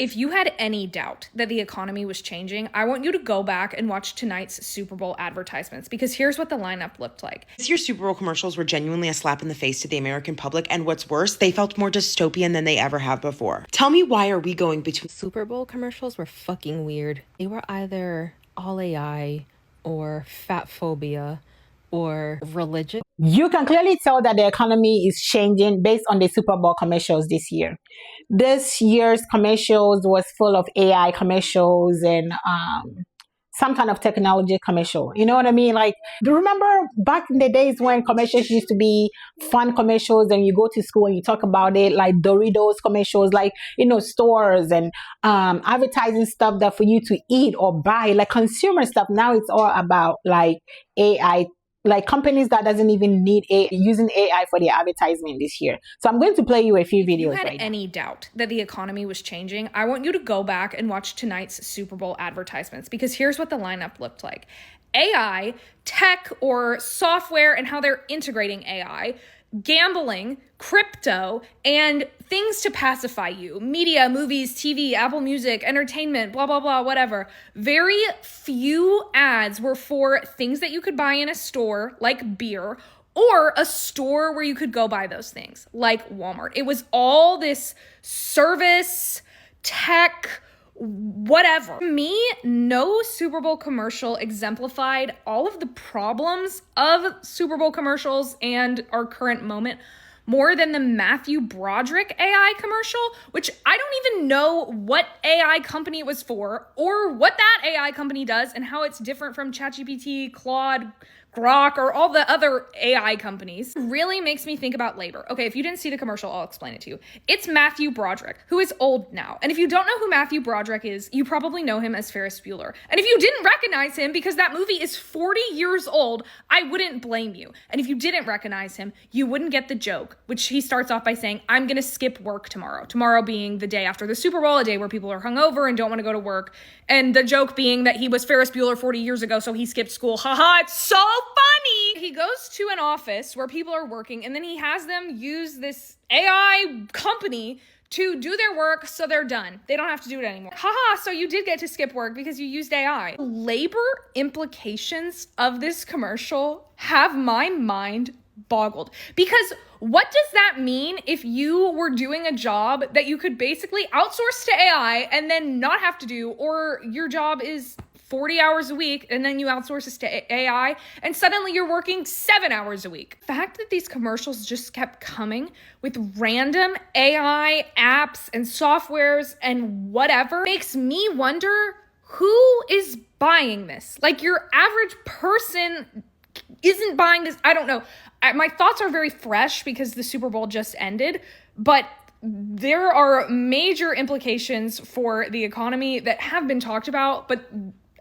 If you had any doubt that the economy was changing, I want you to go back and watch tonight's Super Bowl advertisements, because here's what the lineup looked like. This year's Super Bowl commercials were genuinely a slap in the face to the American public, and what's worse, they felt more dystopian than they ever have before. Tell me, why are we going between... Super Bowl commercials were fucking weird. They were either all AI or fat phobia or religion. You can clearly tell that the economy is changing based on the Super Bowl commercials this year. This year's commercials was full of AI commercials and some kind of technology commercial. You know what I mean? Like, do you remember back in the days when commercials used to be fun commercials and you go to school and you talk about it, like Doritos commercials, like, you know, stores and advertising stuff that for you to eat or buy, like consumer stuff. Now it's all about like AI, like companies that doesn't even need using AI for their advertisement this year. So I'm going to play you a few videos. If you had any doubt that the economy was changing, I want you to go back and watch tonight's Super Bowl advertisements, because here's what the lineup looked like. AI, tech or software and how they're integrating AI, gambling, crypto, and things to pacify you. Media, movies, TV, Apple Music, entertainment, blah, blah, blah, whatever. Very few ads were for things that you could buy in a store, like beer, or a store where you could go buy those things, like Walmart. It was all this service, tech, whatever. To me, no Super Bowl commercial exemplified all of the problems of Super Bowl commercials and our current moment more than the Matthew Broderick AI commercial, which I don't even know what AI company it was for or what that AI company does and how it's different from ChatGPT, Claude, Grok, or all the other AI companies. Really makes me think about labor. Okay, if you didn't see the commercial, I'll explain it to you. It's Matthew Broderick, who is old now. And if you don't know who Matthew Broderick is, you probably know him as Ferris Bueller. And if you didn't recognize him because that movie is 40 years old, I wouldn't blame you. And if you didn't recognize him, you wouldn't get the joke, which he starts off by saying, I'm gonna skip work tomorrow. Tomorrow being the day after the Super Bowl, a day where people are hungover and don't wanna go to work. And the joke being that he was Ferris Bueller 40 years ago, so he skipped school. Haha, it's so funny. He goes to an office where people are working, and then he has them use this AI company to do their work so they're done. They don't have to do it anymore. Haha, so you did get to skip work because you used AI. Labor implications of this commercial have my mind boggled. Because what does that mean if you were doing a job that you could basically outsource to AI and then not have to do, or your job is 40 hours a week and then you outsource this to AI and suddenly you're working 7 hours a week? The fact that these commercials just kept coming with random AI apps and softwares and whatever makes me wonder, who is buying this? Like, your average person isn't buying this. I don't know. My thoughts are very fresh because the Super Bowl just ended, but there are major implications for the economy that have been talked about, but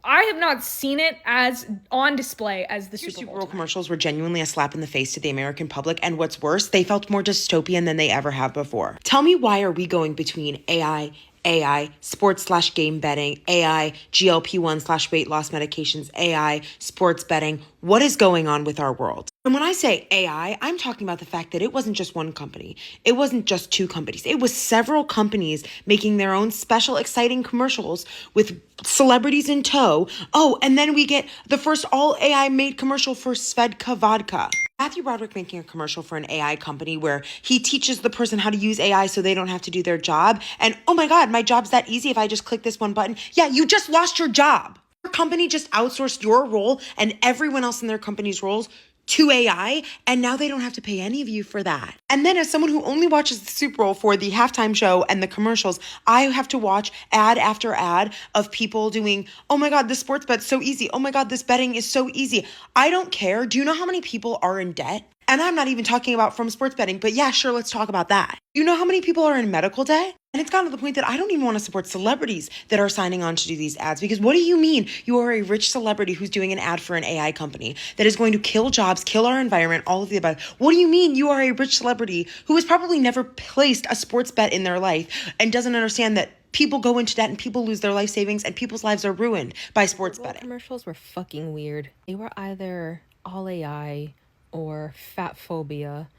I have not seen it as on display as the Super Bowl commercials were genuinely a slap in the face to the American public, and what's worse, they felt more dystopian than they ever have before. Tell me, why are we going between AI, sports/game betting, AI, GLP-1/weight loss medications, AI, sports betting? What is going on with our world? And when I say AI, I'm talking about the fact that it wasn't just one company. It wasn't just two companies. It was several companies making their own special, exciting commercials with celebrities in tow. Oh, and then we get the first all AI made commercial for Svedka vodka. Matthew Broderick making a commercial for an AI company where he teaches the person how to use AI so they don't have to do their job. And oh my God, my job's that easy if I just click this one button. Yeah, you just lost your job. Your company just outsourced your role and everyone else in their company's roles to AI, and now they don't have to pay any of you for that. And then as someone who only watches the Super Bowl for the halftime show and the commercials, I have to watch ad after ad of people doing, oh my God, this sports bet's so easy. Oh my God, this betting is so easy. I don't care. Do you know how many people are in debt? And I'm not even talking about from sports betting, but yeah, sure, let's talk about that. Do you know how many people are in medical debt? And it's gotten to the point that I don't even want to support celebrities that are signing on to do these ads, because what do you mean you are a rich celebrity who's doing an ad for an AI company that is going to kill jobs, kill our environment, all of the above? What do you mean you are a rich celebrity who has probably never placed a sports bet in their life and doesn't understand that people go into debt and people lose their life savings and people's lives are ruined by sports betting? Commercials were fucking weird. They were either all AI or fat phobia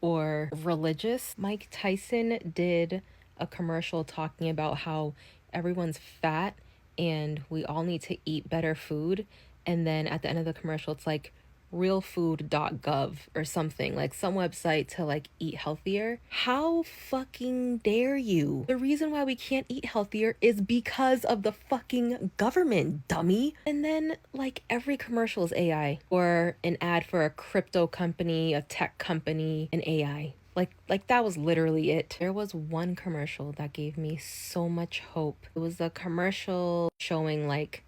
or religious. Mike Tyson did a commercial talking about how everyone's fat and we all need to eat better food. And then at the end of the commercial, it's like realfood.gov or something, like some website to like eat healthier. How fucking dare you? The reason why we can't eat healthier is because of the fucking government, dummy. And then like every commercial is AI, or an ad for a crypto company, a tech company, an AI. Like that was literally it. There was one commercial that gave me so much hope. It was a commercial showing like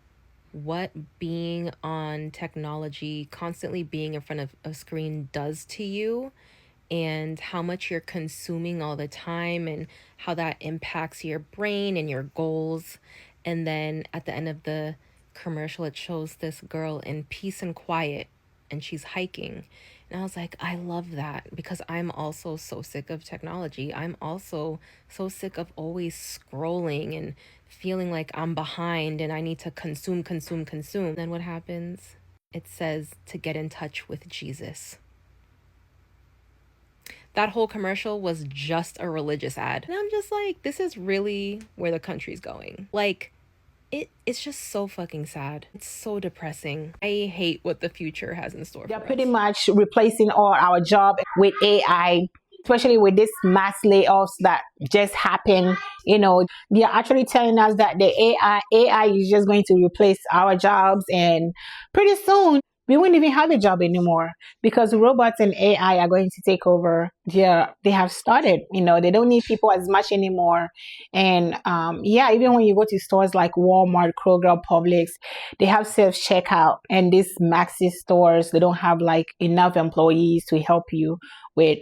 what being on technology, constantly being in front of a screen does to you, and how much you're consuming all the time, and how that impacts your brain and your goals. And then at the end of the commercial, it shows this girl in peace and quiet, and she's hiking. And I was like, I love that, because I'm also so sick of technology. I'm also so sick of always scrolling and feeling like I'm behind and I need to consume. Then what happens? It says to get in touch with Jesus. That whole commercial was just a religious ad. And I'm just like, this is really where the country's going. Like, it's just so fucking sad. It's so depressing. I hate what the future has in store They're for pretty us. much replacing all our job with AI, especially with this mass layoffs that just happened. They're actually telling us that the AI is just going to replace our jobs, and pretty soon we won't even have a job anymore, because robots and AI are going to take over. They have started. They don't need people as much anymore. And even when you go to stores like Walmart, Kroger, Publix, they have self checkout, and these Maxi stores, they don't have like enough employees to help you with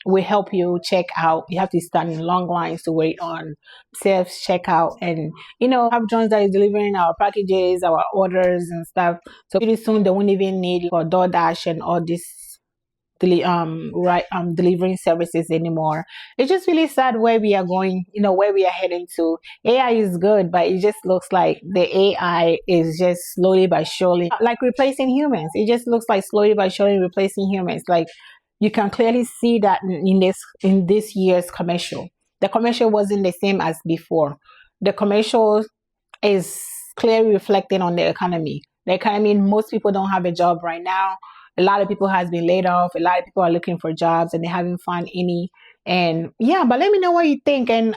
will help you check out. You have to stand in long lines to wait on self checkout, and have drones that is delivering our packages, our orders and stuff. So pretty soon they won't even need for DoorDash and all this delivering services anymore. It's just really sad where we are going, where we are heading to. AI is good, but it just looks like the AI is just slowly but surely like replacing humans. It just looks like slowly but surely replacing humans. Like, you can clearly see that in this year's commercial. The commercial wasn't the same as before. The commercial is clearly reflecting on the economy. The economy, most people don't have a job right now. A lot of people has been laid off. A lot of people are looking for jobs and they haven't found any. And yeah, but let me know what you think. And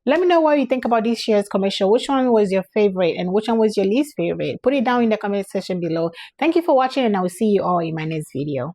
let me know what you think about this year's commercial. Which one was your favorite and which one was your least favorite? Put it down in the comment section below. Thank you for watching, and I will see you all in my next video.